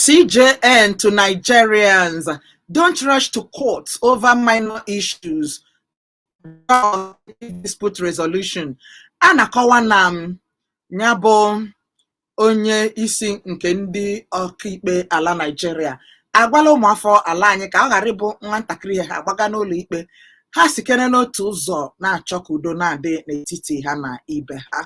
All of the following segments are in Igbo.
CJN to Nigerians, don't rush to court over minor issues. Dispute resolution. Anakọwa na nyabo onye isi nke ndị ọkaikpe ala Nigeria agwala ụmụafọ ala anyị ka ọ ghara ịbụ nwatakịrị ha agbaga n'ụlọ ikpe ha sikere n'otu ụzọ na-achọ ka udo na-adị n'etiti ha na ibe ha.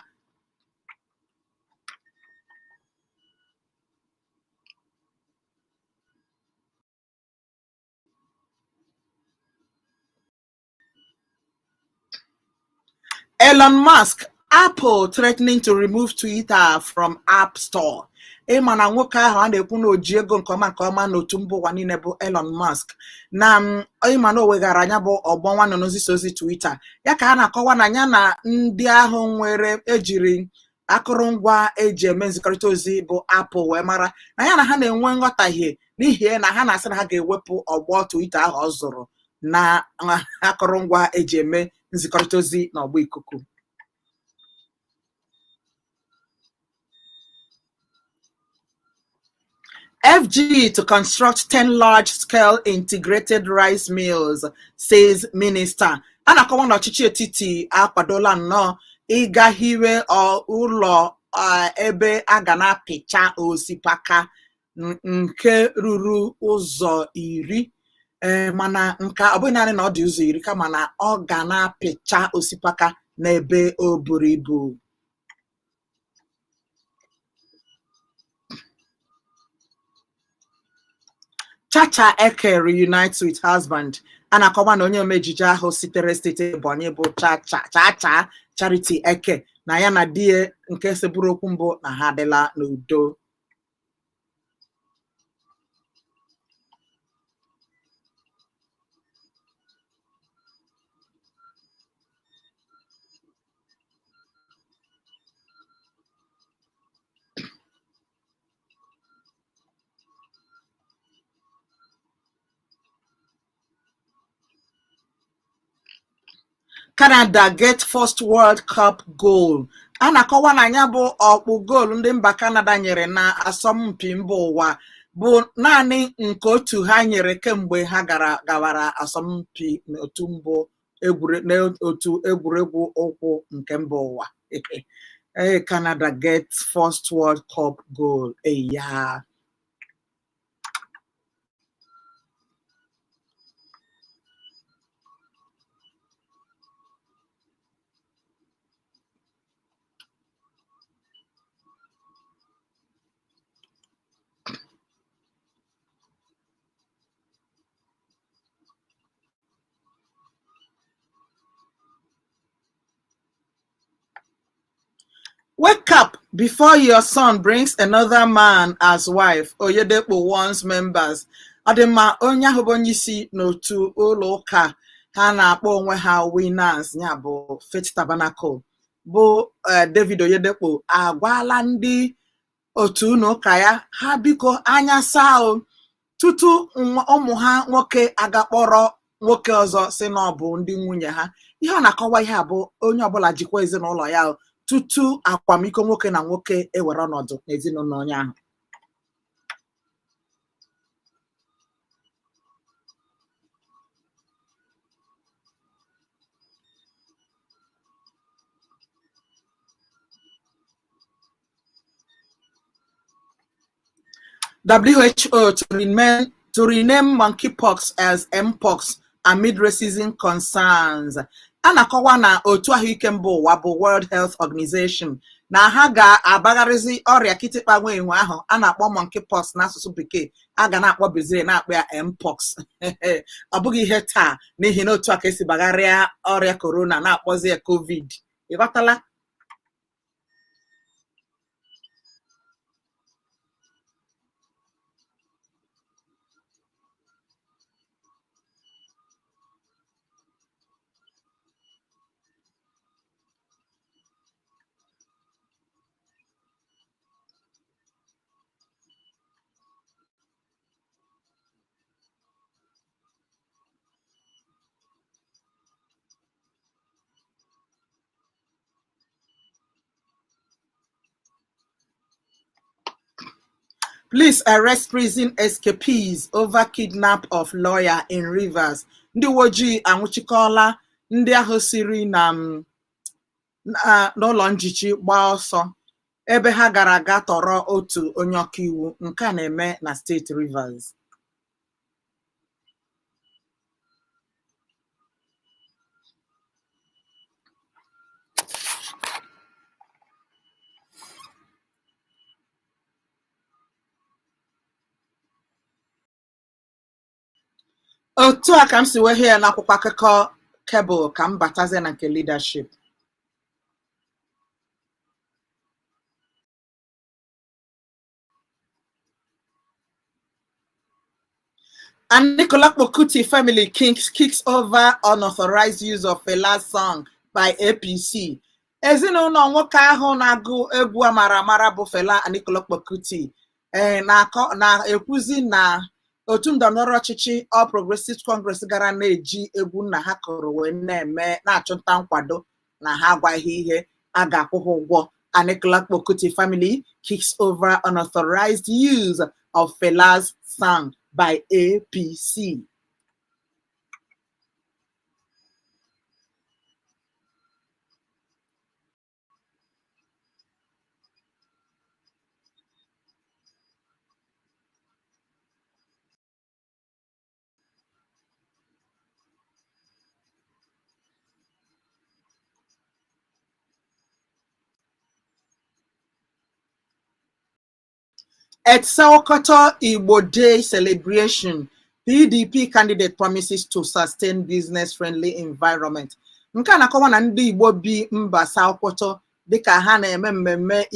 Elon Musk, Apple threatening to remove Twitter from App Store. Ịma na nwoke ahụ a na-ekwu na oji ego nke ọma n'otu mba ụwa niile bụ Elon Musk na ịma na o weghara anya bụ ọgbọ nwa nọ n'ozi ozi Twitter ya ka a na-akọwa na ya na ndị ahụ nwere ejiri akụrụngwa eji eme nzikọrịta ozi bụ Apple wee mara na ya na ha na-enwe nghọtahie n'ihi na ha na-asị na ha ga-ewepụ ọgbọ Twitter ahụ ọ zụrụ na akụrụngwa eji eme nzikọrịta ozi n'ọgbọ ikuku. FG to construct 10 large-scale integrated rice mills, says minister. A na-akọwa na ọchịchị etiti akwadola nnọọ ịga hiwe ụlọ ebe a ga na-apịcha osikapa nke ruru ụzọ 10. Mana nke ọ bụghị naanị na ọ dị ụzọ 10 kama na ọ ga na-apịcha osikapa n'ebe o buru ibu. Chacha Eke reunites with husband. A na-akọwa na onye omejije ahụ sitere steeti Ebonyi bụ Chacha Charity Eke na ya na di ya nke seburu okwu mbụ na ha adịla n'udo. Canada get first World Cup goal. A na-akọwa na ya bụ ọkpụ goolu ndị mba Canada nyere na asọmpi mba ụwa bụ naanị nke otu ha nyere kemgbe ha gawara asọmpi n'otu egwuregwu ụkwụ nke mba ụwa. Canada get first World Cup goal. Yeah. Wake up before your son brings another man as wife. Oyedepo warns members. Adịma onye ahụ bụ onye isi n'otu ụlọ ụka ha na-akpọ onwe ha Winners ya bụ Faith Tabernacle bụ David Oyedepo agwala ndị otu ụlọ ụka ya ha biko anya saa tutu ụmụ ha nwoke agakpọrọ nwoke ọzọ si na ọ bụ ndị nwunye ha. Ihe ọ na-akọwa ihe a bụ onye ọbụla jikwa ezinụlọ ya tutu akwamiko nwoke na nwoke ewere ọnọdụ n'ezinụlọ onye ahụ. WHO to rename monkeypox as mpox amid racism concerns. A na-akọwa na otu ahụike mba ụwa bụ World Health Organization na ha ga-agbagharịzi ọrịa kịtịkpa nwa enwe ahụ a na-akpọ monkeypox n'asụsụ bekee a ga na-akpọ bezire na-akpọ ya mpox. Ọ bụghị ihe taa n'ihi na otu a ka esi gbagharịa ọrịa corona na-akpọzi ya COVID. Ịghọtala? Police arrest prison escapees over kidnap of lawyer in Rivers. Ndị uwe ojii anwụchikọọla ndị ahụ siri n'ụlọ njichi gbaa ọsọ ebe ha gara aga tọrọ otu onye ọkaiwu. Nke a na-eme na steeti Rivers. Otu a ka m si wee hie ya n'akwụkwọ akụkọ Cable ka m batazie na nke leadership. And Nicola Kuti family kicks over unauthorized use of Fela's song by APC. Ezinụlọ nwoke ahụ na-agụ egwu amara amara bụ Fela Nicola Kuti na-ekwuzi na otu ndọrọndọrọ ọchịchị All Progressives Congress gara na-eji egwu nna ha kụrụ wee na-achụnta nkwado na ha agwaghị ihe a ga-akwụ ha ụgwọ. Nicola Kuti family kicks over unauthorized use of Fela's song by APC. At Sokoto Igbo Day celebration, PDP candidate promises to sustain business-friendly environment. Nke a na-akọwa na ndị Igbo bi mba Sokoto dịka ha na-eme mmemme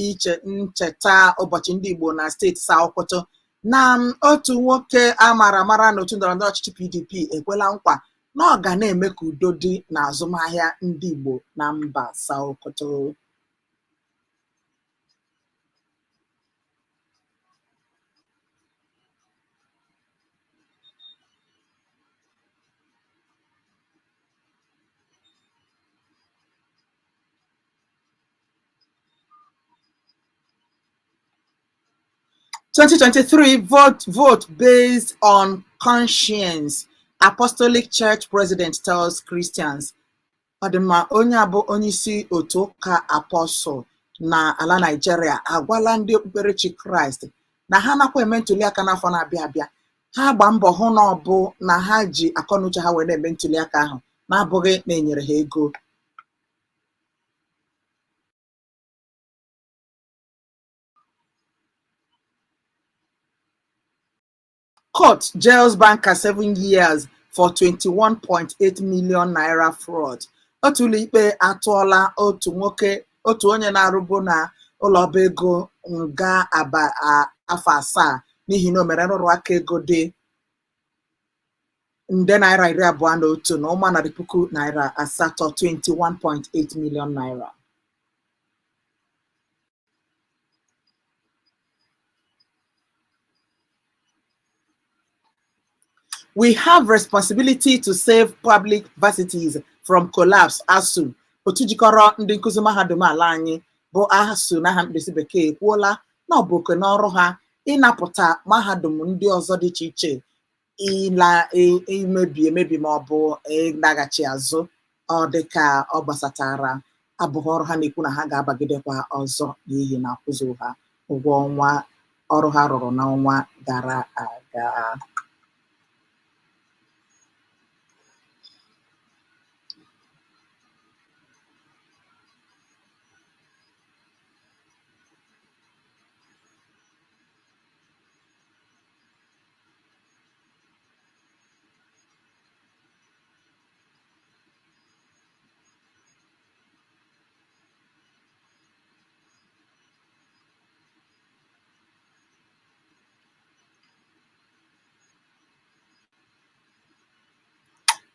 ncheta ụbọchị ndị Igbo na steeti Sokoto, na otu nwoke amara amara n'otu ndọrọndọrọ ọchịchị PDP ekwela nkwa na ọ ga na-eme ka udo dị na azụmahịa ndị Igbo na mba Sokoto. (2023) vote based on conscience, Apostolic Church President tells Christians. Ọdịmma onye abụ onyeisi otu ụka Apostle na ala Nigeria agwala ndị okpukperechi Kraịst na ha nakwa eme ntụliaka n'afọ na-abịa abịa. Ha gba mbọ hụ na ọ bụ na ha ji akọnuche ha wee na-eme ntụliaka ahụ na-abụghị na enyere ha ego. Court jails banker 7 years for 21.8 million naira fraud. Otu ụlọikpe atụọla otu onye na-arụbu na ụlọ ọba ego nga afọ 7 n'ihi na o mere nrụrụ aka ego dị nde naira 21 na ụma narị puku naira 800, 21.8 million naira. We have responsibility to save public varsities from collapse. ASU, otu jikọrọ ndị nkụzi mahadum ala anyị bụ ASU n'aha mkpirisi bekee, ekwuola na ọ bụ oke n'ọrụ ha ịnapụta mahadum ndị ọzọ dị iche iche imebi ma ọ bụ ịdaghachi azụ. Ọ dịka ọ gbasatara abụghị ọrụ ha, na-ekwu na ha ga-abagidekwa ọzọ n'ihi na akwụzụ ha ụgwọ ọnwa ọrụ ha rụrụ n'ọnwa gara aga.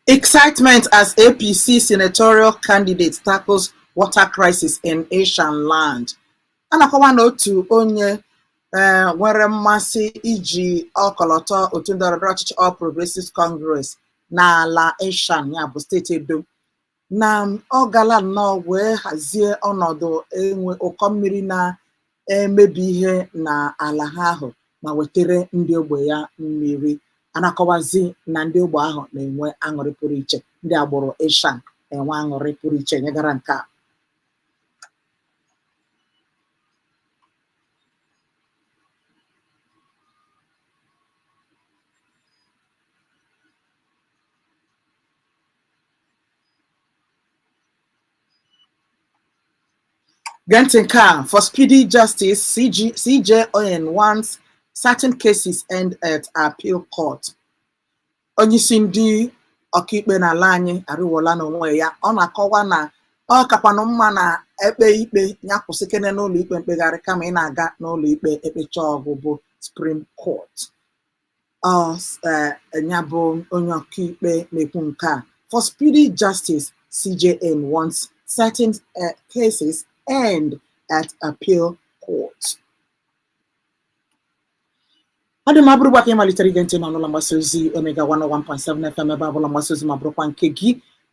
Excitement as APC senatorial candidate tackles water crisis in Asian land. A na-akọwa na otu onye nwere mmasị iji ọkọlọtọ otu ndọrọndọrọ ọchịchị All Progressives Congress n'ala Asian, ya bụ steeti Edo, na ọ gala nnọọ wee hazie ọnọdụ enwe ụkọ mmiri na-emebi ihe na ala ha ahụ ma wetere ndị ogbe ya mmiri. Anakọwazi na ndị ogbe ahụ na-enwe aṅụrị pụrụ iche. Ndị agbụrụ Ishan enwe aṅụrị pụrụ iche nyegara nke a. Gentinka, for speedy justice, CJN wants certain cases end at appeal court. Onyeisi ndị ọkaikpe n'ala anyị arịwola n'onwe ya. Ọ na-akọwa na ọ kakwanụ mma na ekpe ikpe ya kwụsịkene n'ụlọ ikpe mkpegharị kama ị na-aga n'ụlọ ikpe ekpecha ọgụ bụ Supreme Court. Ya bụ onye ọkaikpe na-ekwu nke a. For speedy justice, CJN wants certain cases end at appeal court. Ọ dị ma bụrụ gbaka ịmalitere ige ntị n'ọnụụlọ mgbasa ozi Omega 101.7 FM ebe ọbụla mgbasa ozi ma bụrụkwa nke gị.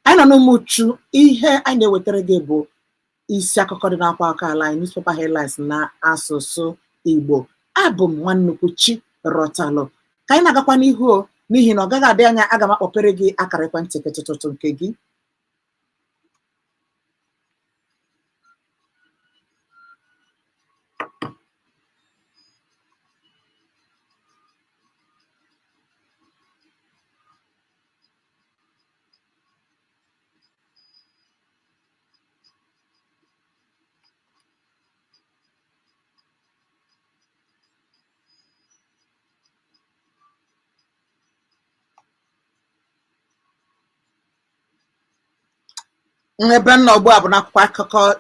Anyị nọ n'ụmụchu ihe anyị na-ewetara gị bụ isi akụkọ dị n'akwa aka ala anyị, newspaper headlines na asụsụ Igbo. Abụ m Nwannukwuchi Rotalụ. Ka anyị na-agakwa n'ihu n'ihi na ọ gaghị adị anya aga m akpọpere gị akara ekwentị ketụtụtụ nke gị.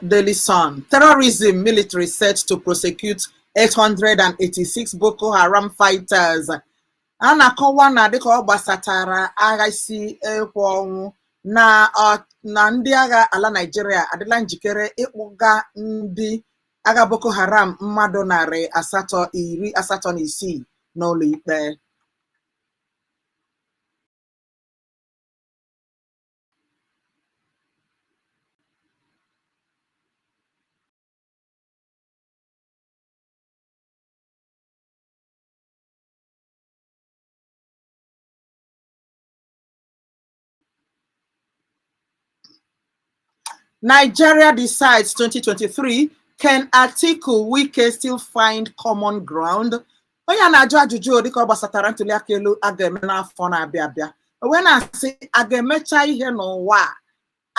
Daily Sun. Terrorism military set to prosecute 886 Boko Haram fighters. A na-akọwa na dịka ọ gbasatara agha isi ekwe ọnwụ na ndị agha ala Nigeria adịla njikere ịkpụga ndị agha Boko Haram mmadụ 886 n'ụlọ ikpe. Nigeria decides 2023, can Atiku Wike still find common ground? Onye na-ajụ ajụjụ dịka ọ gbasatara ntuli aka elu a ga-eme n'afọ na-abịa abịa. Onwe na-asị a ga-emecha ihe n'ụwa.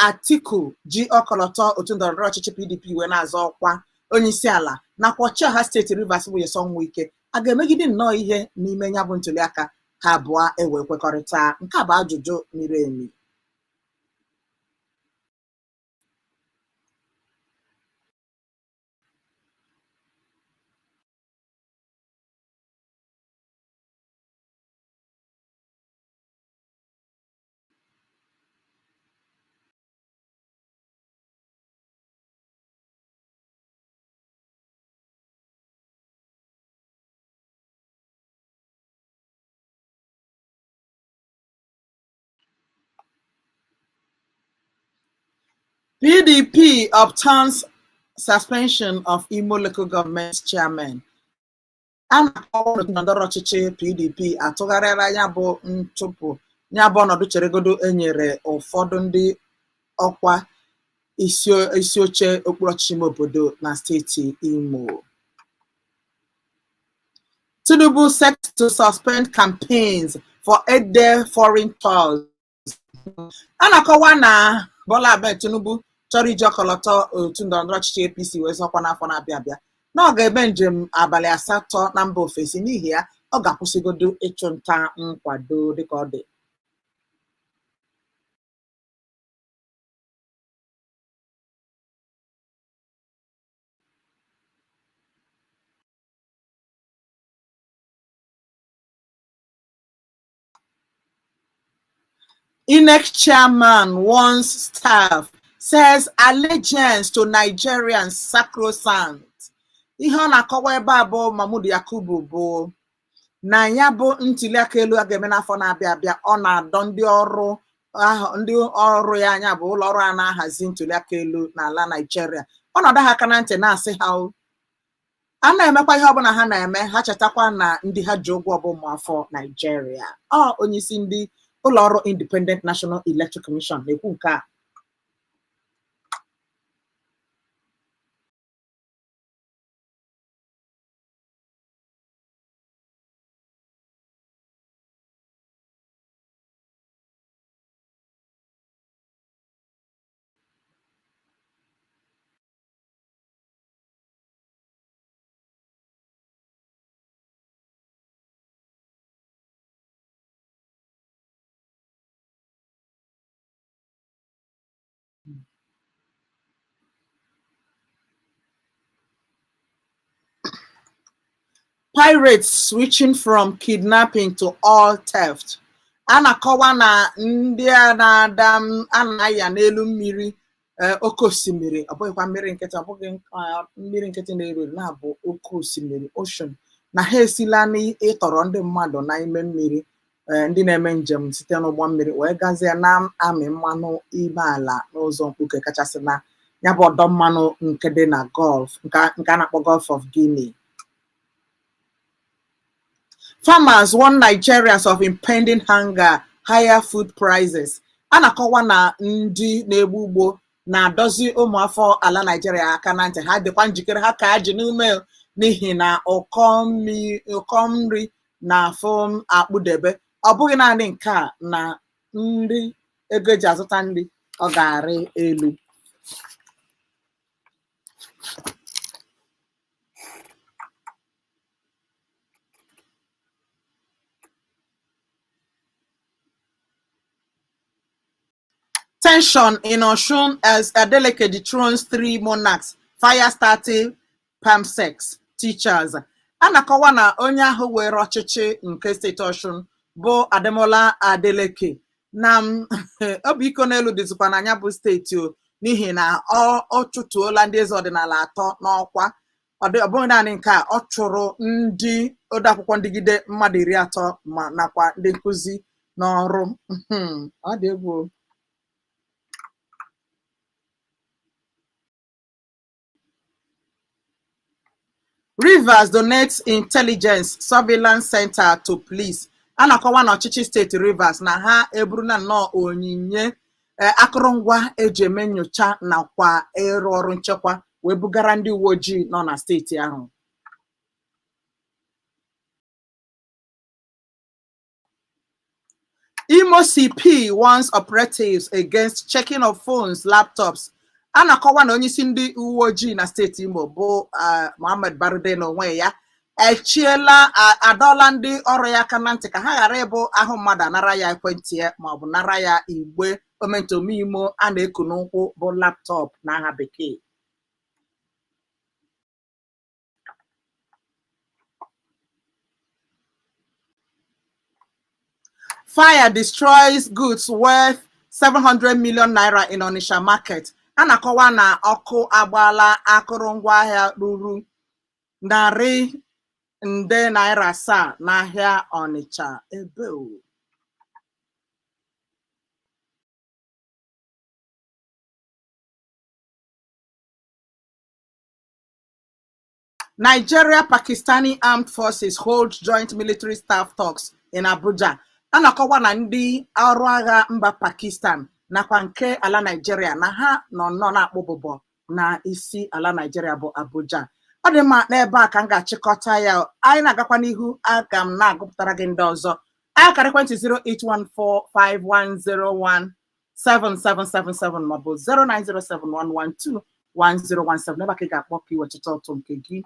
Atiku ji ọkọlọtọ otu ndọrọndọrọ ọchịchị PDP wee na-azọ ọkwa onye isi ala nakwa ọchịagha steeti Rivers bụ Nyesom Wike. A ga-emegide nnọọ ihe n'ime ya bụ ntuli aka ha abụọ ewee kwekọrịta? Nke a bụ ajụjụ miri emi. PDP obtains suspension of Imo local government chairman. A na-akọwa ndọrọndọrọ ọchịchị PDP atụgharịala ya bụ ntụpụ ya bụ ọnọdụ cheregodo enyere ụfọdụ ndị ọkwa isi oche okpuru ọchịchị ime obodo na steeti Imo. Tinubu set to suspend campaigns for 8-day foreign tours. A na-akọwa na Bola Ahmed Tinubu chọrọ iji ọkọlọtọ otu ndọrọndọrọ ọchịchị APC wee zọkwa n'afọ na-abịa abịa na ọ ga-eme njem abalị 8 na mba ofesi, n'ihi ya ọ ga-akwụsịgodo ịchụ nta nkwado dịka ọ dị. INEC chairman warns staff, says allegiance to Nigerians sacrosanct. Ihe ọ na-akọwa ebe a bụ Mahmood Yakubu bụ na ya bụ ntuli aka elu a ga-eme n'afọ na-abịa abịa. Ọ na-adọ ndị ọrụ ya anya bụ ụlọ ọrụ a na-ahazi ntuli aka elu n'ala Nigeria. Ọ na-adọ ha aka na ntị na-asị ha a na-emekwa ihe ọbụla ha na-eme ha chetakwa na ndị ha ji ụgwọ bụ ụmụafọ Naijiria. Onyeisi ndị ụlọọrụ Independent National Electoral Commission na-ekwu nke a. Pirates switching from kidnapping to all theft. A na-akọwa na ndị a na-ada a na-aya n'elu mmiri oke osimiri, ọ bụghịkwa mmiri nkịtị, ọ bụghị mmiri nkịtị na-eru eru, na-abụ oke osimiri ocean, na ha esila n'ịtọrọ ndị mmadụ n'ime mmiri, ndị na-eme njem site n'ụgbọ mmiri wee gazie na-amị mmanụ ime ala n'ụzọ mkpuke kachasị na ya bụ ọdọ mmanụ nke dị na Gulf nke a na-akpọ Gulf of Guinea. Farmers warn Nigerians of impending hunger, higher food prices. A na-akọwa na ndị na-egbu ugbo na-adọzi ụmụafọ ala Nigeria aka na ntị ha dịkwa njikere ha ka ji n'ume n'ihi na ụkọ nri na afụ akpụdebe. Ọ bụghị naanị nke a, na nri ego eji azụta nri ọ ga-arị elu. Tension in Osun as Adeleke dethrones 3 monarchs, fire starting palmsex teachers. A na-akọwa na onye ahụ were ọchịchị nke steeti Osun bụ Ademola Adeleke na ọ bụ iko n'elu dịzikwa n'anya bụ steeti n'ihi na ọ chụtuola ndị eze ọdịnala 3 n'ọkwa. Ọ bụghị naanị nke a, ọ chụrụ ndị odeakwụkwọ ndigide mmadụ 30 ma nakwa ndị nkụzi n'ọrụ. Ọ dị egwu. Rivers donates intelligence surveillance center to police. A na-akọwa na ọchịchị steeti Rivers na ha eburula nnọọ onyinye akụrụngwa eji eme nyocha nakwa ịrụ ọrụ nchekwa wee bugara ndị uwe ojii nọ na steeti ahụ. Imo CP warns operatives against checking of phones, laptops. A na-akọwa na onyeisi ndị uwe ojii na steeti Imo bụ Muhammad Barude n'onwe ya adọla ndị ọrụ ya aka na ntị ka ha ghara ịbụ ahụ mmadụ anara ya ekwentị ya maọbụ nara ya igbe omentomimo a na-eku n'ụkwụ bụ laptop n'aha bekee. Fire destroys goods worth 700 million naira in Onitsha market. A na-akọwa na ọkụ agbaala akụrụngwa ahịa ruru 100 nde naira 7 n'ahịa Onitsha. Nigeria-Pakistani armed forces hold joint military staff talks in Abuja. A na-akọwa na ndị ọrụ agha mba Pakistan nakwa nke ala Nigeria na ha nọ na-akpụbụbọ na isi ala Nigeria bụ Abuja. Ọ dị mma n'ebe a ka m ga-achịkọta ya. Anyị na-agakwa n'ihu, aga m na-agụpụtara gị ndị ọzọ. Akara ekwentị 08145101777 maọbụ 09071121017 n'ebe a ka ị ga-akpọ ka iwechita ụtụ nke gị.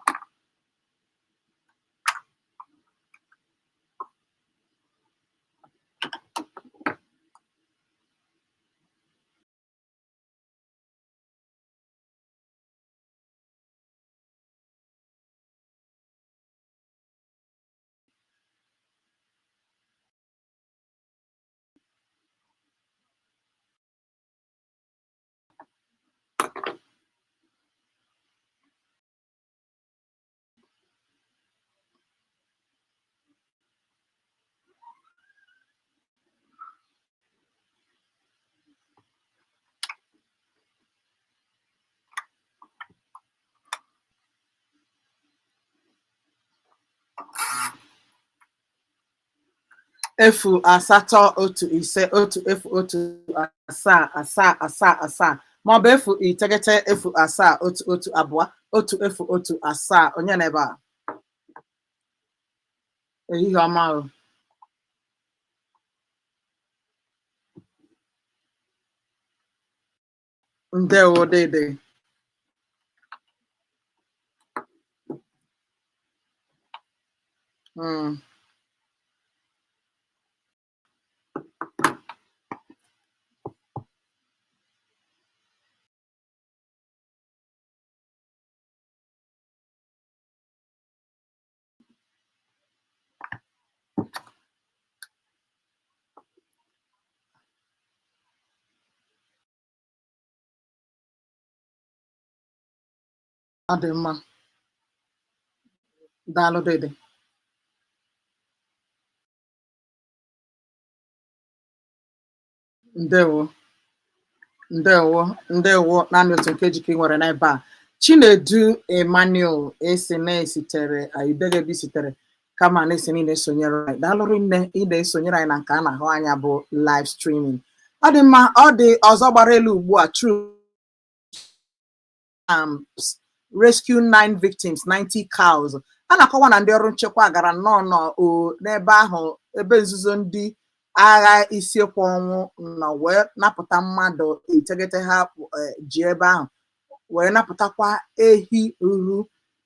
efu asatọ otu ise otu efu otu asaa asaa asaa asaa maọbụ efu iteghete efu asaa otu otu abụọ otu efu otu asaa. Onye na ebe a? Ehihie ọma o. Ndewo dede. Ọ dị mma. Daalụ dede. Ndewo. Ndewo. Ndewo. Naanị otu nkeji ka ị nwere n'ebe a. Chinedu Emmanuel esi na-esitere Idegebi sitere kama na-esi niile esonyere anyị. Daalụrụ nne ị na-esonyere anyị na nke a na-ahụ anya bụ live streaming. Ọ dị mma. Ọ dị ọzọ gbara elu ugbu a. True rescue 9 victims 90 cows. A na-akọwa na ndị ọrụ nchekwa gara nnọọ n'ebe ahụ ebe nzuzo ndị agha isiekwu ọnwụ nọ wee napụta mmadụ iteghete ha ji ebe ahụ wee napụtakwa ehi ruru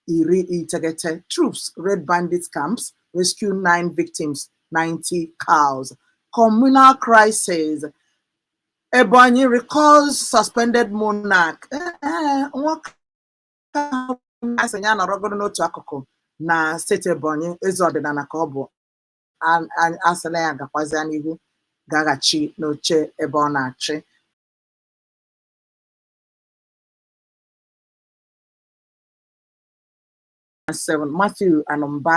19. Troops raid bandit camps, rescue 9 victims, 90 cows. Communal crisis. Ebonyi recalls suspended monarch. Nwoke ahụ asị ya nọrọgoro n'otu akụkụ na steeti Ebonyi, eze ọdịnala ka ọ bụ, asịla ya gakwazịa n'ihu gaghachi n'oche ebe ọ na-achị. Matthew Anụmba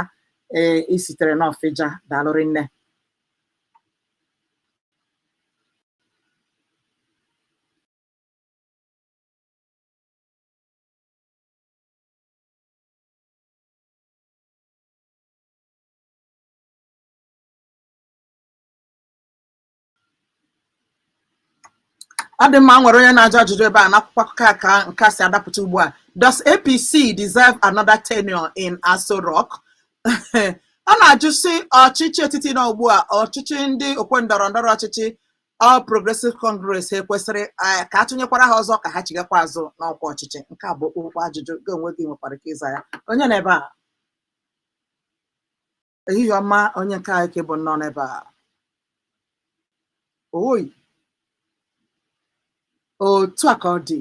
isitere n'Ọfịja. Daalụrị nne. Ọ dị mma. Nwere onye na-ajụ ajụjụ ebe a n'akwụkwọ akụkọ ka nke si adapụta ugbu a. Does APC deserve another tenure in Aso Rock? A na-ajụ si ọchịchị etiti na ugbu a ọchịchị ndị okwe ndọrọ ndọrọ ọchịchị All Progressive Congress ekwesịrị ka atụnyekwara ha ọzọ ka ha chigakwa azụ n'ọkwa ọchịchị. Nke a bụ okpukpe ajụjụ gị onwe gị nwekwara ike ịza ya. Onye na ebe a? Ehihie ọma. Onye nke anyị ka bụ nnọọ n'ebe a. Oyi. Otu a ka ọ dị.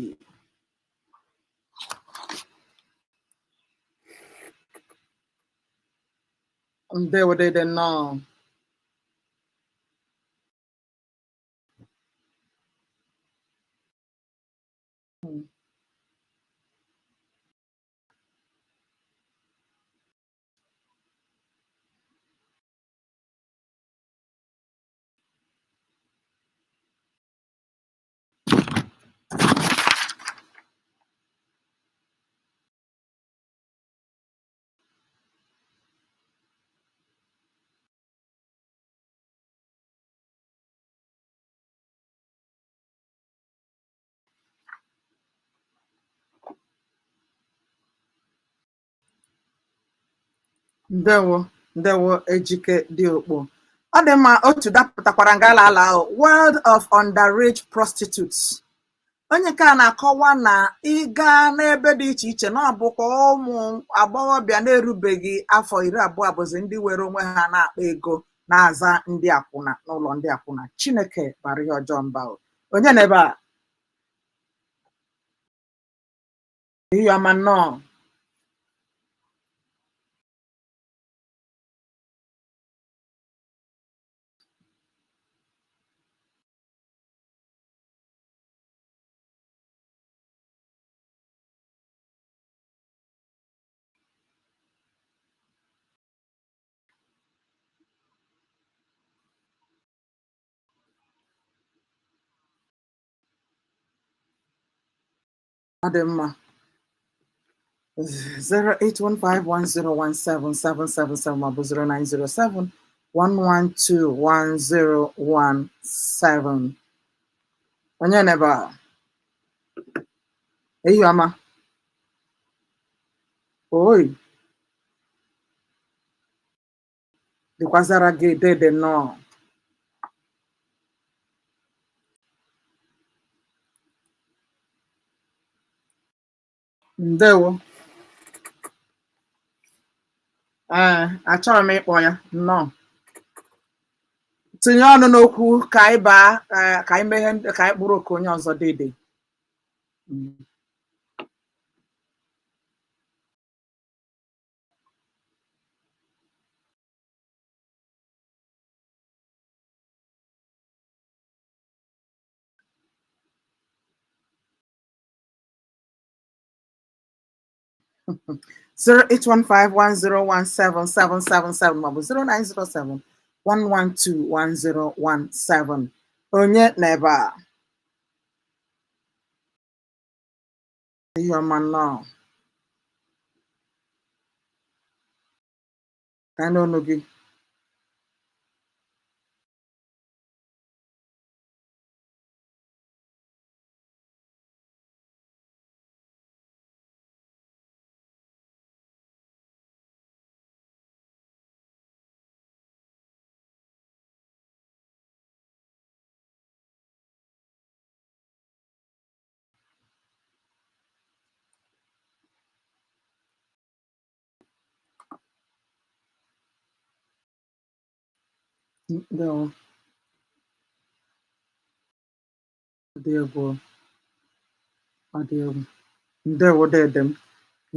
Ndewo dede nnọọ. Ndewo. Ndewo Ejike dị okpo. Ọ dị mma. Otu dapụtakwara ngala ala World of Underage Prostitutes. Onye ka na-akọwa na ịga n'ebe dị iche iche na ọ bụkwa ụmụ agbọghọbịa na-erubeghị afọ 20 bụzi ndị were onwe ha na-akpa ego na-aza ndị akwụna n'ụlọ ndị akwụna. Chineke bara ihe ọjọọ mba. Onye na ebe a? Ihe ọma nnọọ. Ọ dị mma. 08151017777 maọbụ 0907 1121017. Onye nebe a? Ehioma. Oi, dịkwazara gị dede nnọọ. Ndewo. Achọrọ m ịkpọ ya nnọọ. Tinye ọnụ n'okwu ka anyị baa ka anyị meghe ka anyị kpụrụ oke onye ọzọ dede. 08151017777 maọbụ 0907-112-1017. Onye n'ebe a? Ihe ọma nnọọ. Ka n'ọnụ gị. Ndewo. Dị egwu. Ọ dị egwu. Ndewo dede m.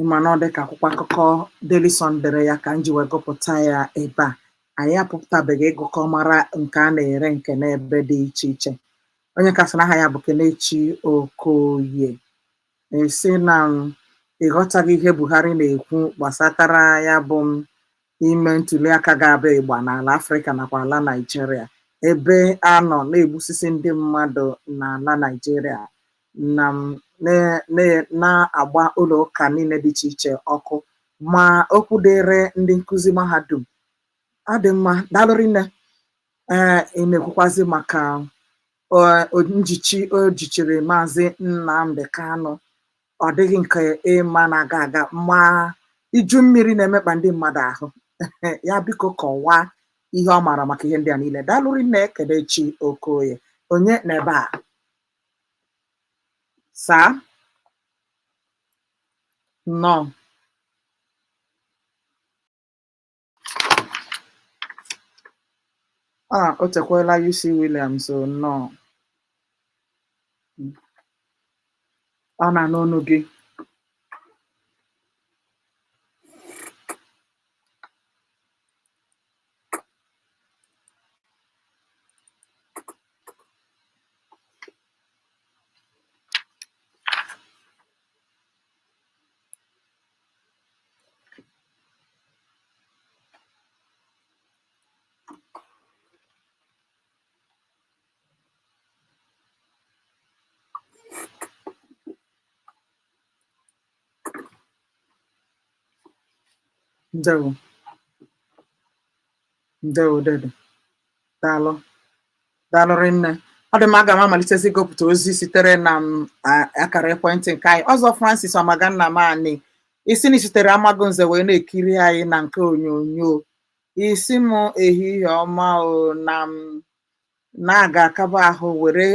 Ịma na ọ dị ka akwụkwọ akụkọ Daily Sun dere ya ka m ji wee gụpụta ya ebe a. Anyị apụtabeghị ịgụkọ mara nke a na-ere nke n'ebe dị iche iche. Onye kasị n'aha ya bụ Kelechi Okoye. Esi na ịghọtaghị ihe Buhari na-ekwu gbasatara ya bụ ime ntuliaka ga-abịa ịgba n'ala Afrịka nakwa ala Naịjirịa, ebe a nọ na-egbusisi ndị mmadụ n'ala Naịjirịa na-agba ụlọ ụka niile dị iche iche ọkụ, ma okwu dịrị ndị nkụzi mahadum. Ọ dị mma, daalụrị nne. Ị na-ekwukwazi maka njichi o jichiri Maazị Nnamdi Kanụ. Ọ dịghị nke ịma na-aga aga, ma iju mmiri na-emekpa ndị mmadụ ahụ. Ya biko kọwaa ihe ọ maara maka ihe ndị a niile. Daalụrị nne Kelechi Okoye. Onye n'ebe a? Saa nnọọ. O tekwala UC Williams nnọọ. Ọ na n'ọnụ gị. Ndewo. Ndewo dede. Daalụ. Daalụrị nne. Ọ dị m, aga m amalitezi ịgụpụta ozi sitere na akara ekwentị nke anyị. Ọzọ Francis Ọmagannamani, isi na isitere Amagunze wee na-ekiri anyị na nke onyonyo. Isi m ehihie ọma o, na-aga akaba ahụ were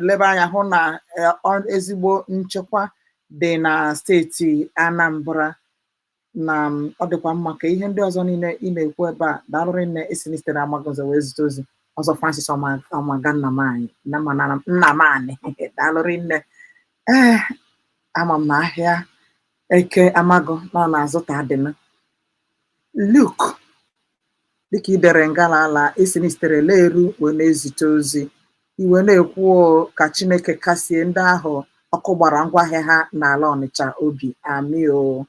leba anya hụ na ezigbo nchekwa dị na steeti Anambra, na ọ dịkwa mma ka ihe ndị ọzọ niile ị na-ekwu ebe a. Daalụrị nne, isi na isitere Amagunze wee zute ozi. Ọzọ Francis Ọmagannamani, Nnamani, daalụrị nne. Ama m na ahịa Eke Amago nọ n'azụ ta adịna. Luke, dịka idere ngala ala, isi na isitere Leru wee na-ezite ozi iwe na-ekwu ka Chineke kasie ndị ahụ ọkụ gbara ngwaahịa ha n'ala Ọnịcha obi. Amị o.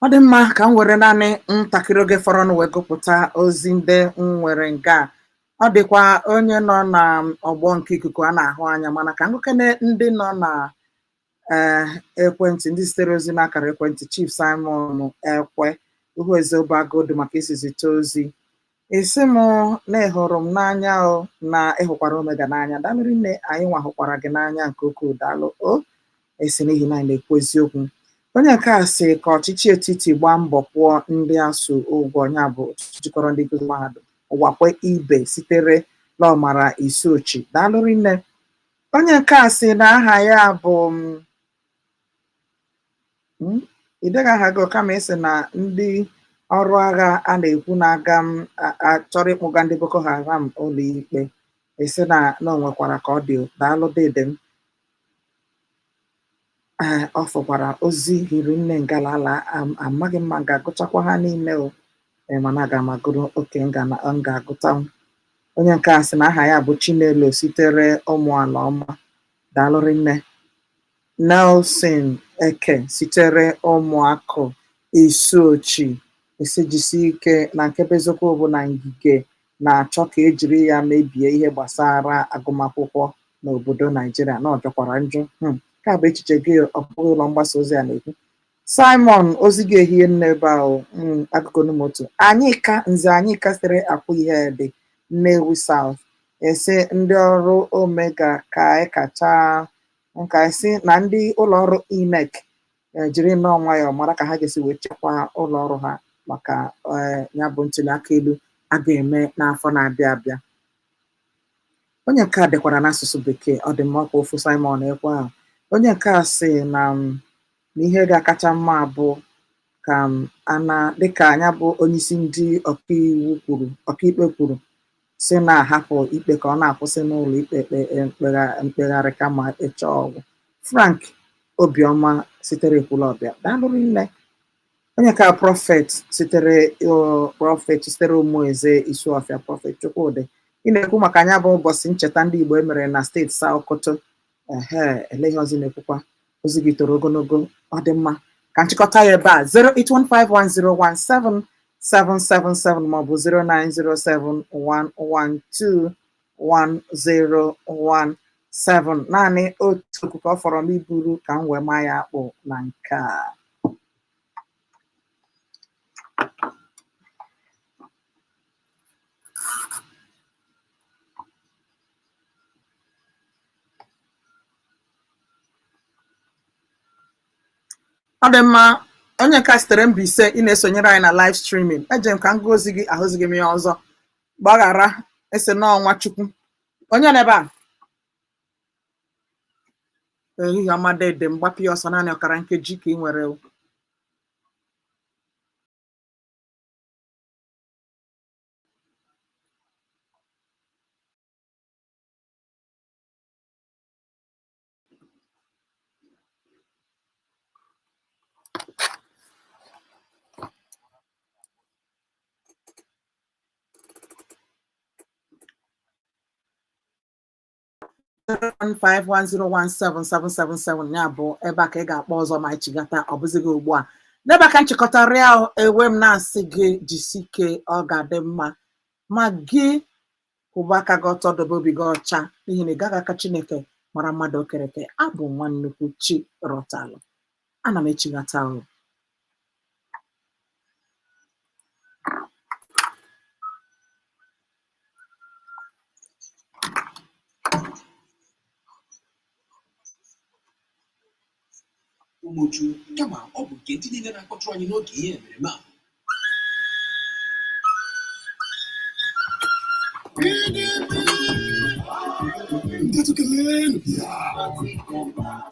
Ọ dị mma ka m were naanị ntakịrị oge fọrọ nụ wee gụpụta ozi ndị m nwere nga a. Ọ dịkwa onye nọ na ọgbọ nke ikuku a na-ahụ anya, mana ka ngụkene ndị nọ na ekwentị, ndị zitere ozi n'akara ekwentị. Chief Simon Ekwe Uhuezobagodu maka isizite ozi. Isi m na ịhụrụ m n'anya o na ịhụkwara Omega n'anya. Daalụ nne, anyị nwa hụkwara gị n'anya nke ukwuu. Daalụ o esi n'ihi na anyị na-ekwu eziokwu. Onye nke a sị ka ọchịchị etiti gbaa mbọ kwụọ ndị ASUU ụgwọ, ya bụ jikọrọ ndị nkuzi mahadum ụwakwe ibe sitere n'ọmara Isochi. Daalụ nne. Onye nke a sị na aha ya bụ ideghị aha gị kama ịsị na ndị ọrụ agha a na-ekwu na-aga chọrọ ịkpụga ndị Boko Haram ụlọ ikpe. Esi na o nwekwara ka ọ dị. Daalụ dede m. Ọ fọkwara ozi hiri nne ngalala, amaghị mma ga-agụchakwa ha niile o, mana aga m agụrụ oke m ga-agụta. Onye nke a sị na aha ya bụ Chinelo sitere Ụmụala Ọma. Daalụ nne. Nelson Eke sitere Ụmụakụ Isochi. Esejisi ike na nke bụ eziokwu bụ na ngige na-achọ ka ejiri ya mebie ihe gbasara agụmakwụkwọ n'obodo Naijiria, na ọ jọkwara njọ. Nke a bụ echiche gị, ọ bụghị ụlọ mgbasa ozi a na-ekwu. Simon ozi gị ehihie nne ebe ahụ. Akụkụ n'otu anyị ka nze anyị kasịrị akwụ ihe dị Nnewi South. Esi ndị ọrụ Omega ka anyị kacha nka esi na ndị ụlọ ọrụ INEC jiri nnọọ nwayọọ mara ka ha ga-esi wee chekwaa ụlọ ọrụ ha maka ya bụ ntuli aka elu a ga-eme n'afọ na-abịa abịa. Onye nke a dekwara n'asụsụ Bekee. Ọ dị mma ọkwa ofu Simon Ekwe ahụ. Onye nke a sị na ihe ga-akacha mma bụ ka dịka anya bụ onyeisi ndị ọkaikpe kwuru si na-ahapụ ikpe ka ọ na-akwụsị n'ụlọ ikpe mkpegharị kama ịchọ ọgwụ. Frank Obiọma sitere Ekwulọbịa. Daalụ nne. Onye ka prọfet sitere Ụmụeze Isuọfịa. Prọfet Chukwudị, ị na-ekwu maka anya bụ ụbọchị ncheta ndị Igbo emere na steeti Sokoto. Eleghị ozi na-ekwukwa. Ozi gị toro ogologo. Ọ dị mma ka nchịkọta ya ebe a. 08151017777 maọbụ 09071121017. Naanị otu okụkọ ọ fọrọ m iburu ka m wee maa ya akpụ na nke a. Ọ dị mma. Onye ka sitere Mbaise, ị na-esonyere anyị na live streaming. Eje m ka m gụọ ozi gị, ahụzighị m ya ọzọ. Gbaghara, ese n'ọnwa Chukwu. Onye n'ebe a? Ehihie ọma dede m, gbapụ ya ọsọ, naanị ọkara nkeji ka ị nwere. (015101777) ya bụ ebe a ka ị ga-akpọ ọzọ ma ịchịgata. Ọ bụzi gị ugbu a n'ebe a ka nchịkọtarịa ewe m na-asị gị jisike, ọ ga-adị mma ma gị kwụba aka gị ọtọ, dobe obi gị ọcha, n'ihi na ị gaghị aka Chineke mara mmadụ okereke. Abụ nwa nnukwu chi rọtalụ. Ana m echigata ahụ. Ụmụju kama ọ bụ nke ndị niile na-akpọtụrụ anyị n'oge ihe mmereme a.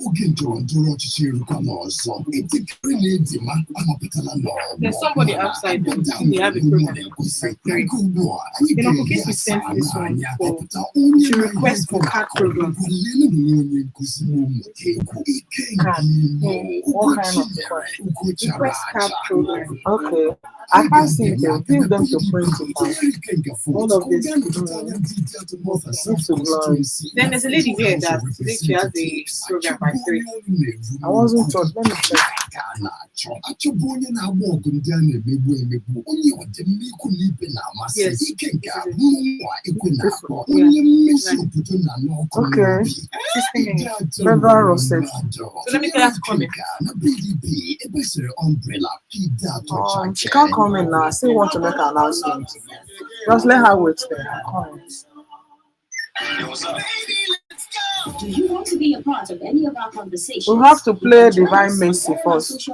Oge ndọrọ ndọrọ ọchịchị erukwa n'ọzọ. Etikiri na-edima amapụtala n'ọgbọ. There's somebody outside them. They have a program. To request for card program. All kind of request card program. Okay. I can't see them. Give them to print it out. All of this needs to blood. sorry. Then there's a lady here that thinks she has a program by 3. I wasn't told. Let me check. Yes. Okay. 16 minutes. Federal Rosette. So let me tell her to come in. She can't come in now. I still want to make an announcement. Just let her wait there. Come in. Do you want to be a part of any of our conversations? We have to play Divine Mercy first.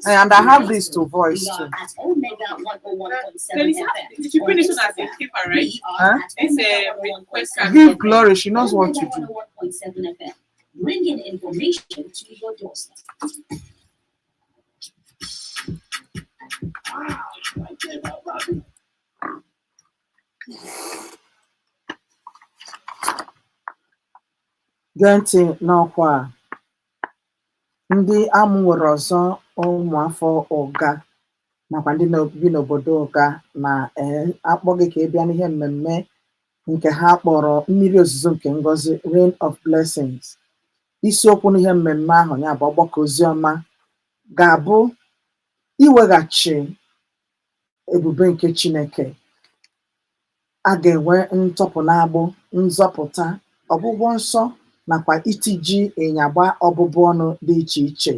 And I have this to voice too. At Omega 101.7 Then did you finish it as a keeper, right? Huh? It's a request card. Give glory. She knows what to do. 101.7 FM. Bringing information to your doorstep. Gee ntị n'ọkwa a. Ndị amụwere ọzọ ụmụafọ ụga nakwa ndị bi n'obodo ụga na-akpọ gị ka ị bịa n'ihe mmemme nke ha kpọrọ mmiri ozuzo nke ngọzi Rain of Blessings. Isiokwu n'ihe mmemme ahụ ya bụ ọgbakọ oziọma ga-abụ iweghachi ebube nke Chineke. A ga-enwe ntọpụ n'agbụ, nzọpụta, ọgwụgwọ nsọ nakwa itiji ịnyagba ọbụbụ ọnụ dị iche iche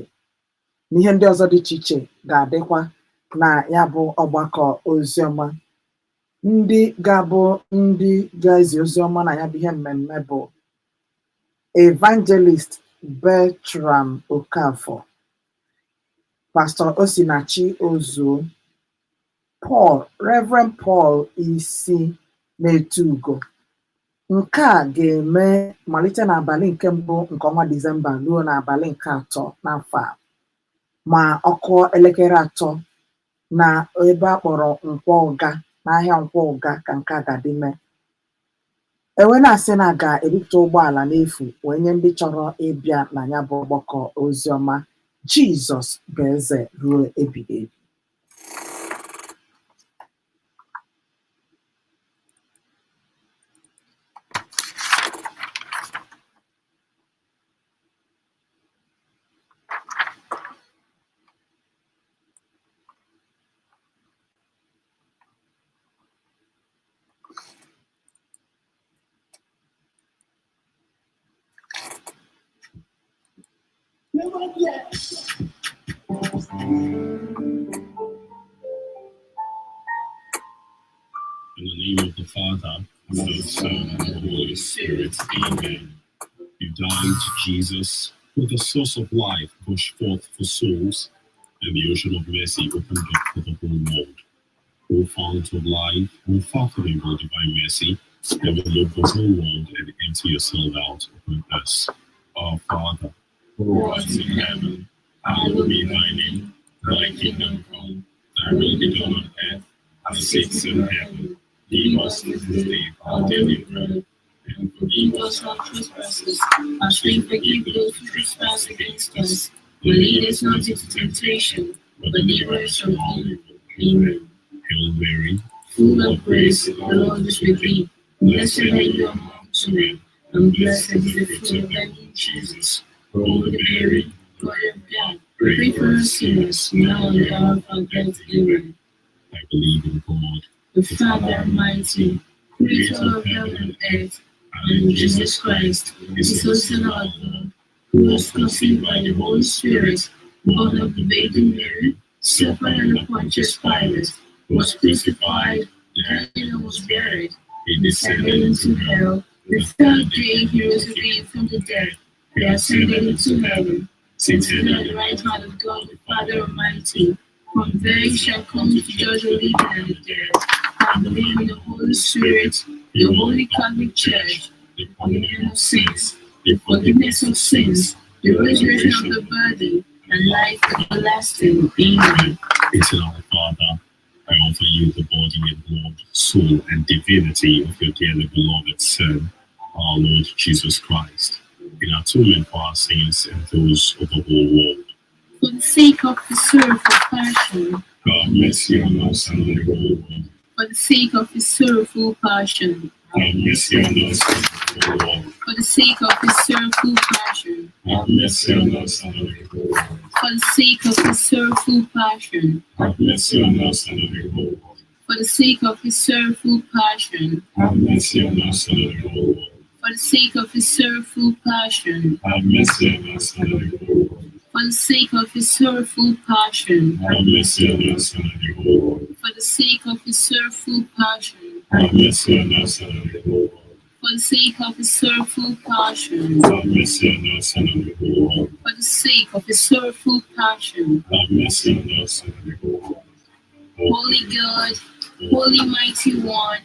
na ihe ndị ọzọ dị iche iche ga-adịkwa na ya bụ ọgbakọ oziọma. Ndị ga-abụ ndị ga-ezi oziọma na ya bụ ihe mmemme bụ Evangelist Bertram Okafor, Pastor Osinachi Ozuo, Reverend Paul Isi na-Etugo. Nke a ga-eme malite n'abalị nke mbụ nke ọnwa Disemba ruo n'abalị nke 3 n'afọ a, ma ọ kụọ elekere 3 na ebe a kpọrọ Nkwọ Ụga, n'ahịa Nkwọ Ụga ka nke a ga-adị mee. Ewe na-asị na a ga-ebupụta ụgbọala n'efu wee nye ndị chọrọ ịbịa na ya bụ ọgbakọ oziọma. Jizọs bụ eze ruo ebighị ebi. In the name of the Father, and of the Son, and of the Holy Spirit, Amen. You died, Jesus, with the source of life pushed forth for souls, and the ocean of mercy opened up for the whole world. O fount of life, O Father in your divine mercy, envelop the whole world and empty yourself out upon us. Our Father, who art in heaven, hallowed be thy name. Thy kingdom come, thy will be done on earth as it is in heaven. Give us this day our daily bread, and forgive us our trespasses, as we forgive those who trespass against us. And lead us not into temptation, but deliver us from evil. Amen. Hail Mary, full of grace, the Lord is with thee. Blessed are you amongst women, and blessed is the fruit of thy womb, Jesus. Holy Mary, Mother of God, pray for us sinners, now and at the hour of our death. Amen. I believe in God, the Father Almighty, creator of heaven and earth, and in Jesus Christ, his Son, our God, who was conceived by the Holy Spirit, born of the Virgin Mary, suffered under Pontius Pilate, was crucified, died, and was buried. He descended into hell. The third day he rose again from the dead. He ascended into heaven, sitting at the right hand of God the Father Almighty. From there he shall come to judge the living and the dead. I believe in the Holy Spirit, the Holy Catholic Church, the communion of saints, the forgiveness of sins, the resurrection of the body, and life everlasting. Amen. Eternal Father, I offer you the body and blood, soul, and divinity of your dearly beloved Son, our Lord Jesus Christ, in atonement for our sins and those of the whole world. For the sake of the sorrowful passion, have mercy on us and on the whole world. For the sake of his sorrowful passion, Have mercy on us, O Lord. For the sake of his sorrowful passion. Have mercy on us, and on the whole world. For the sake of his sorrowful passion. Have mercy on us, and on the whole world. For the sake of his sorrowful passion. Have mercy on us, and on the whole world. For the sake of his sorrowful passion. Have mercy on us, and on the whole world. For the sake of his sorrowful passion. Have mercy on us, and on the whole world. For the sake of his sorrowful passion. Have mercy on us, and on the whole world. For the sake of his sorrowful passion. Have mercy on us, and on the whole world. For the sake of his sorrowful passion. Have mercy on us, and on the whole world. Holy God, Holy Mighty One,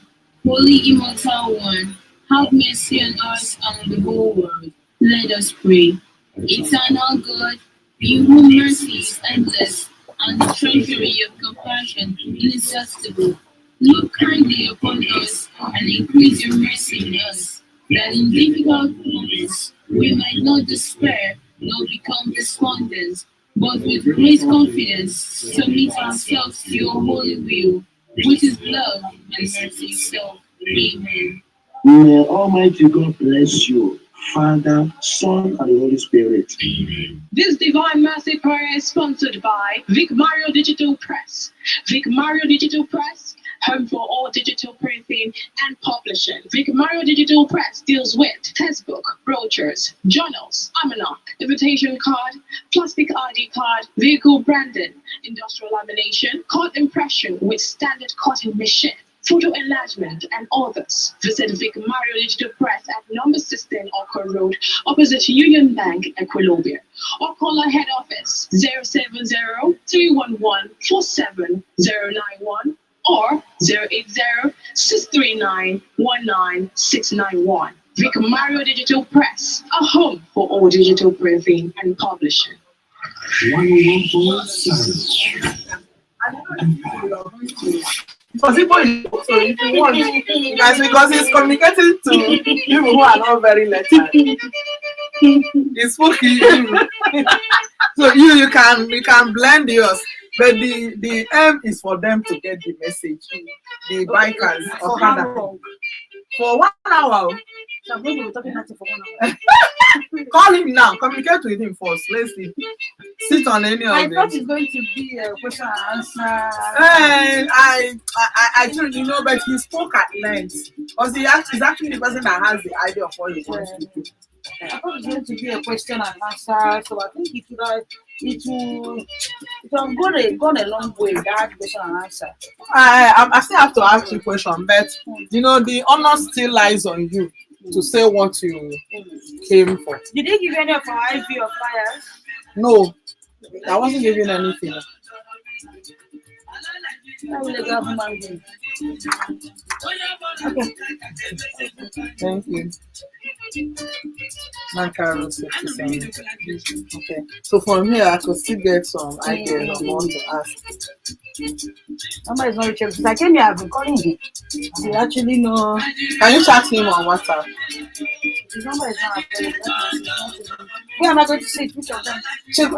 Holy Immortal One, have mercy on us and on the whole world. Let us pray. Eternal God, you whose mercy is endless and the treasury of compassion inexhaustible, look kindly upon us and increase your mercy in us, that in difficult moments we might not despair nor become despondent, but with great confidence submit ourselves to your holy will, which is love and mercy itself. Amen. May Almighty God bless you, Father, Son, and Holy Spirit. Amen. This Divine Mercy Prayer is sponsored by Vic Mario Digital Press. Vic Mario Digital Press, home for all digital printing and publishing. Vic Mario Digital Press deals with textbook, brochures, journals, almanac, invitation card, plastic ID card, vehicle branding, industrial lamination, card impression with standard cutting machine, photo enlargement, and others. Visit Vic Mario Digital Press at number 16 Oka Road, opposite Union Bank, Equilobia, or call our head office 070-311-47091 or 080-639-19691. Vic Mario Digital Press, a home for all digital printing and publishing. 101.7. For people, so if you want, guys, because he's communicating to people who are not very literate. He's spoken. So you can blend yours, but the aim is for them to get the message. The bikers For how long? for 1 hour. So I'm going to be talking about it for 1 hour. Call him now. Communicate with him first. Let's see. Sit on any I of thought them. it's going to be a question and answer. And I don't know, but he spoke at length because he's actually the person that has the idea of what he wants to do. I thought it's going to be a question and answer, so I think it will gone a long way, that question and answer. I still have to ask you a question, but the honor still lies on you to say what you came for. Did they give you any of our IV or flyers? No, I wasn't giving anything. I will let that human being. Okay. Thank you. Okay. So from here, I could still get some ideas on what to ask. Somebody is not reachable. Since I came here, I've been calling him. You actually know. Can you chat him on WhatsApp? His number is not available. Where am I going to see it? Which of them? Check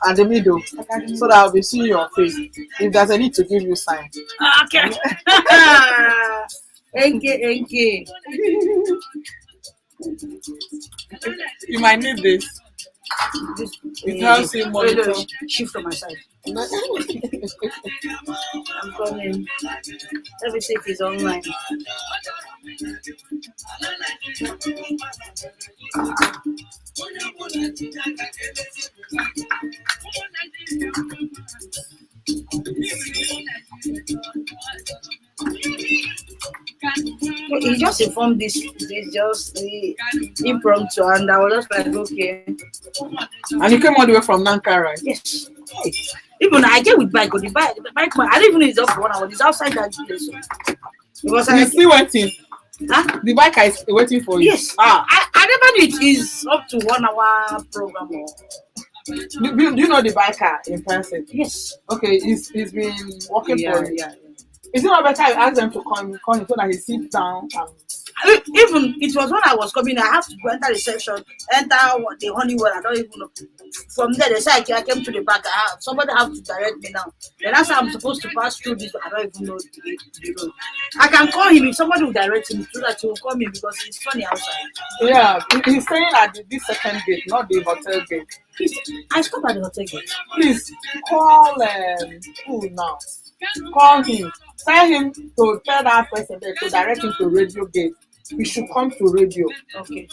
at the middle, so that I'll be seeing your face. If there's a need to give you sign. Okay. NK. You might need this. It helps you monitor. Shift from my side. I'm coming. Let me see if he's online. He just informed this just the impromptu, and I was just like, okay. And you came all the way from Nankara, right? Yes. Even I get with bike, but the bike man, I don't even know it's up for 1 hour. It's outside that place. Because He's still waiting. Huh? The bike is waiting for you. Yes. I never knew it is up to 1 hour program. Do you know the biker in person? Yes. Okay, he's been working for you. Yeah. Is it not better I ask them to call him so that he sits down? Even it was when I was coming, I have to go enter reception, enter the Honeywell. I don't even know. From there, they said I came to the back. Somebody have to direct me now. Then that's how I'm supposed to pass through this. I don't even know. I can call him if somebody will direct him so that he will call me because it's funny outside. Yeah, he's staying at this second gate, not the hotel gate. I stop at the hotel gate. Please call who now? Call him. Tell him to tell that person there to direct him to radio gate. He should come to radio. Okay.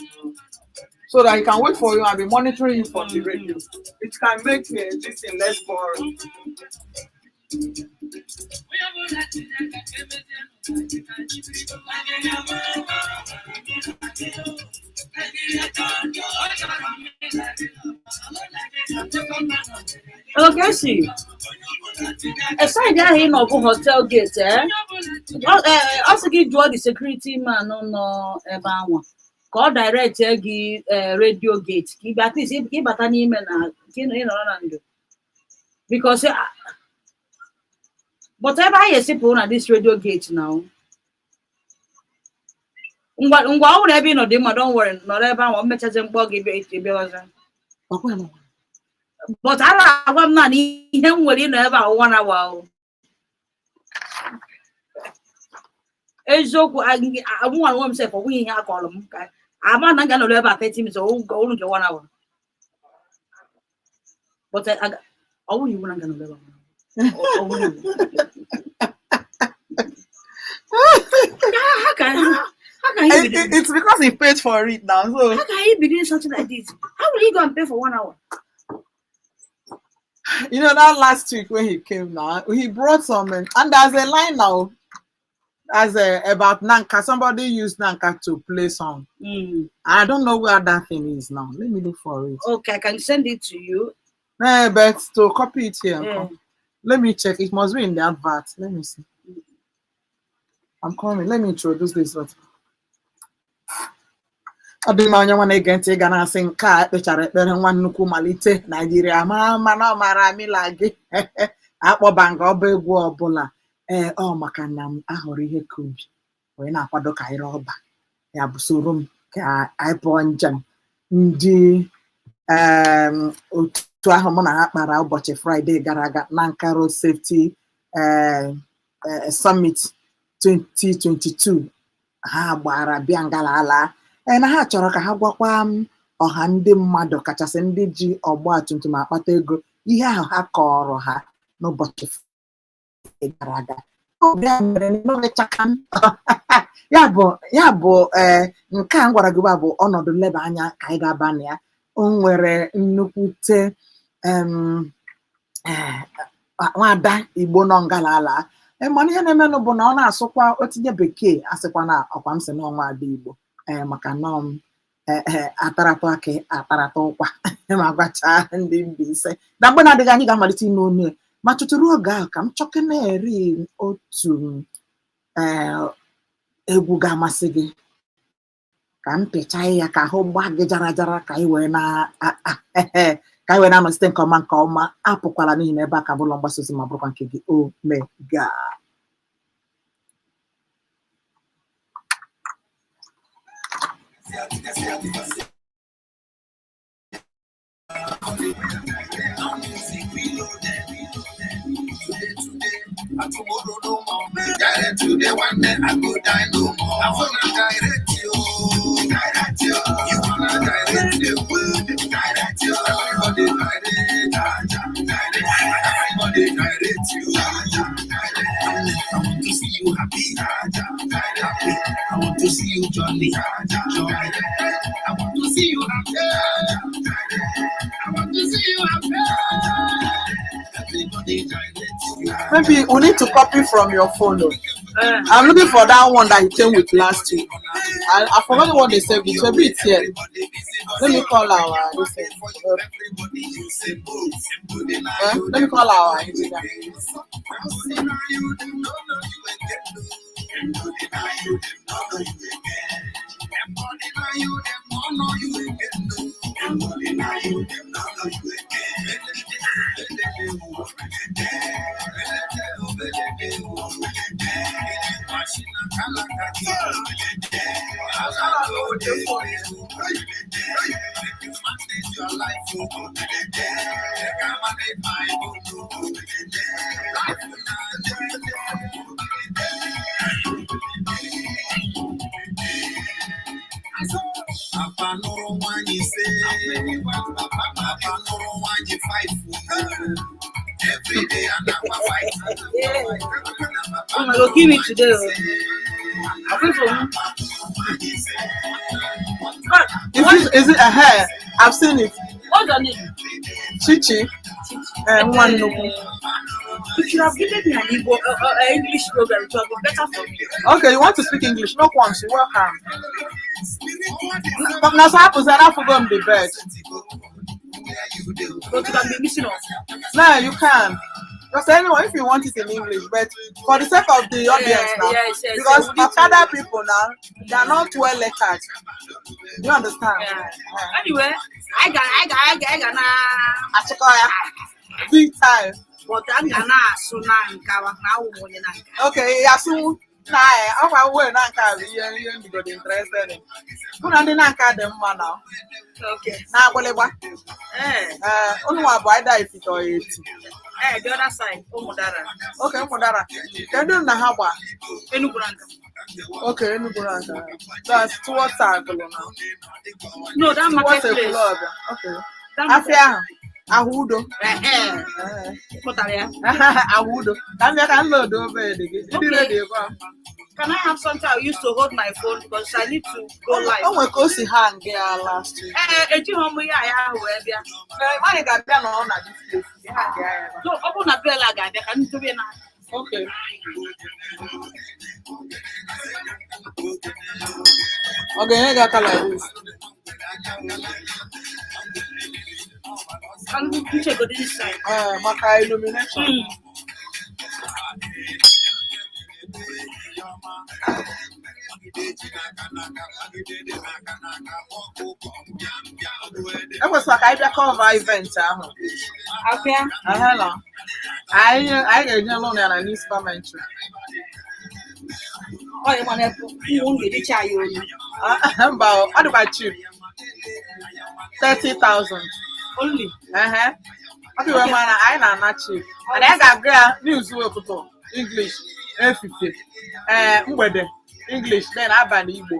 So that he can wait for you and be monitoring you from the radio. It can make this thing less boring. Okay, see. Aside that, he no go hotel gate, also give you the security man no eba call direct gi radio gate. Give at least give an email na because whatever you see on this radio gate now. Ngwa ọ ebe no dey ma don't worry no ebe ahụ mechaze mkpọ gị ebe ọzọ. But ara agwa m na ihe m nwere ino ebe ahụ 1 hour. Eziokwu agwụnwa nwe m sef ọ bụghị ihe akọrọ m ka ama na nga no ebe 30 minutes ọ ụrụ nke 1 hour. But ọ bụghị iwu na nga no ebe ahụ. It's because he paid for it now. So how can he be doing something like this? How will he go and pay for 1 hour? You know that last week when he came now, he brought some and there's a line now about Nanka. Somebody used Nanka to play song. I don't know where that thing is now. Let me look for it. Okay, I can send it to you. But to copy it here. Yeah. Let me check. It must be in the advert. Let me see. I'm coming. Let me introduce this one. I don't know when I get to Ghana sing cat, which are better than one Nuku Malite, Nigeria, Mama, Marami Lagi, Apple Bango, Bego, Bola, Macanam, Ahori Kubi, when I pado Kairoba, Yabusurum, Iponjam, the Tuahomona Mara, but a Friday, Garaga, Nanka Road Safety Summit 2022. Ha gbara bịa ngalala na ha chọrọ ka ha gwakwa ọha ndị mmadụ kachasị ndị ji ọgba tumtum akpata ego ihe ahụ ha kọrọ ha n'ụbọchị gara aga. Ya bụ nke a m gwara gị bụ ọnọdụ nleba anya ka anyị ga-aba na ya. O nwere nnukwute nwada Igbo nọ ngalala. Mana ihe na-emenụ bụ na ọ na-asụkwa otinye bekee asịkwa na ọkwa m sị n'ọnwa ada Igbo maka nọọ m ataratụ akị ataratụ ụkwa ma gwacha ndị Mbaise na mgbe na-adịghị anyị ga-amalite ime onu ma tụtụrụ oge ahụ ka m chọke na-eri otu egwu ga-amasị gị ka m pịchaa ya ka ahụ gbaa gị jara jara ka anyị wee na-anọsite nke ọma apụkwala n'ihi na ebe a ka bụlọ mgbasa ozi ma bụrụkwa nke gị Omega. Today, one day I go die no more. I wanna direct you. You wanna direct the world. Direct you. Everybody direct. Everybody direct you. I want to see you happy. I want to see you jolly. I want to see you happy. I want to see you happy. Everybody direct you. Maybe we need to copy from your phone. I'm looking for that one that he came with last week. I forgot what they said. Maybe it's here. Let me call our let me call our engineer. Every day I'm not fight. Oh my God, give me today. Is it a hair? I've seen it. What's your name? Chichi. One no. You should have given me an Igbo, English program. It would be better for me. Okay, you want to speak English? No qualms. You're welcome. But now, suppose I have to go on the bed. But you can be missing off. No, you can. Because anyway, if you want it in English, but for the sake of the audience now, because other people now, they are not well lettered. You understand? Anyway, I got big time. But I'm gonna okay, Yasu. I'm aware now. You're interested in. Who are the Nanka them now? Okay. Now, whatever. Only one by that if it or it. The other side, Omodara. Okay, Omodara. Can you know how? Enukuranga. Okay, Enukuranga. That's towards Circle now. No, that market place. Okay. Afia. Ahudo. Ahudo. Can I have something I used to hold my phone because I need to go live? Oh, my gosh, he hang last week. So open a bell again. I need to be now. Okay. Okay, I got like this. Can you check this side? Maka illumination. That was like I cover event. Okay. Hello. I get you alone and I need spam. Oh, you want to won't get the child. What about you? 30,000 only. Okay, I am not cheap. And I got girl news to English. 50. English, then I ban Igbo.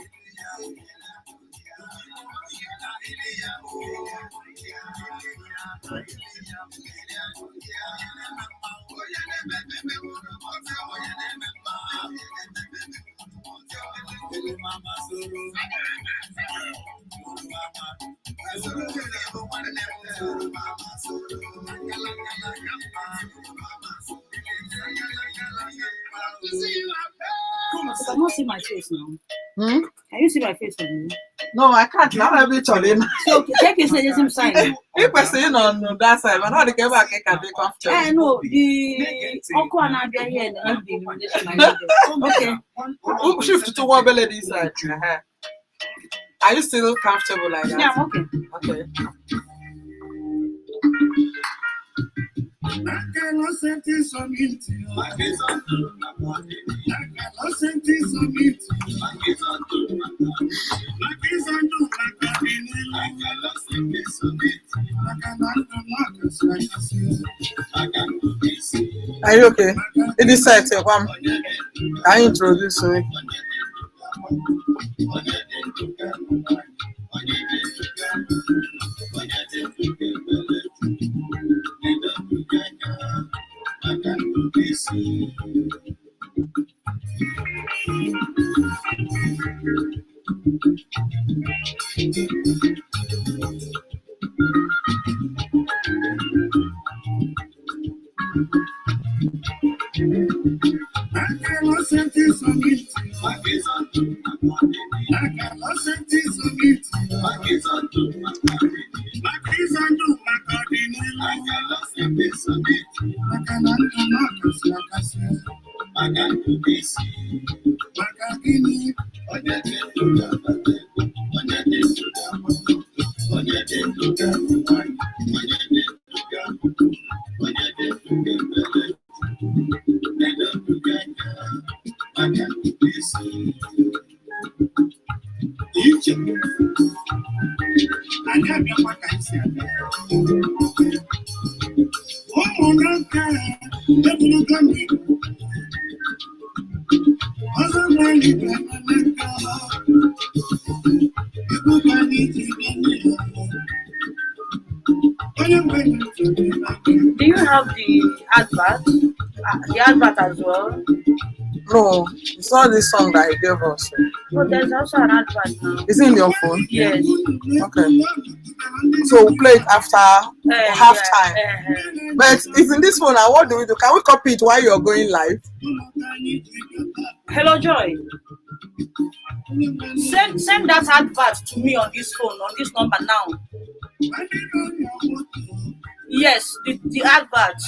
I cannot see my face now. Can you see my face now? No, I can't. Now I'm literally. So take a same sign. If I say on that side, but not the cable, I can take off. I know the Oko and I here and the okay. Shift to one belly this side. Are you still comfortable like that? Yeah, I'm okay. Okay. I cannot send this on it. I cannot send this on it. Are you okay? In this side, can you introduce me? Do you have the advert? The advert as well? No, it's not this song that he gave us. Oh, there's also an advert now. Is it in your phone? Yes. Okay. So we'll play it after halftime. But it's in this phone now. What do we do? Can we copy it while you're going live? Hello, Joy. Send that advert to me on this phone, on this number now. Yes, the advert.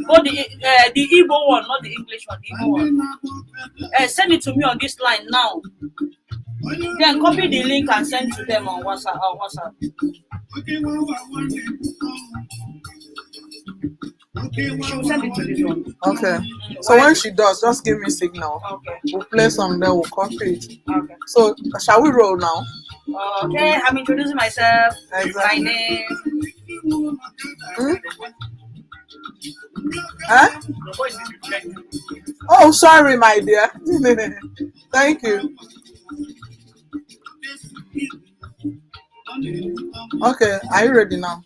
But the Igbo one, not the English one, the Igbo one. Send it to me on this line now. Then copy the link and send to them on WhatsApp. She will send it to this one. Okay. So when she does, just give me signal. Okay. We'll play some there, we'll copy it. Okay. So shall we roll now? Okay, I'm introducing myself. Exactly. My name. Huh? Oh, sorry, my dear. Thank you. Okay, are you ready now?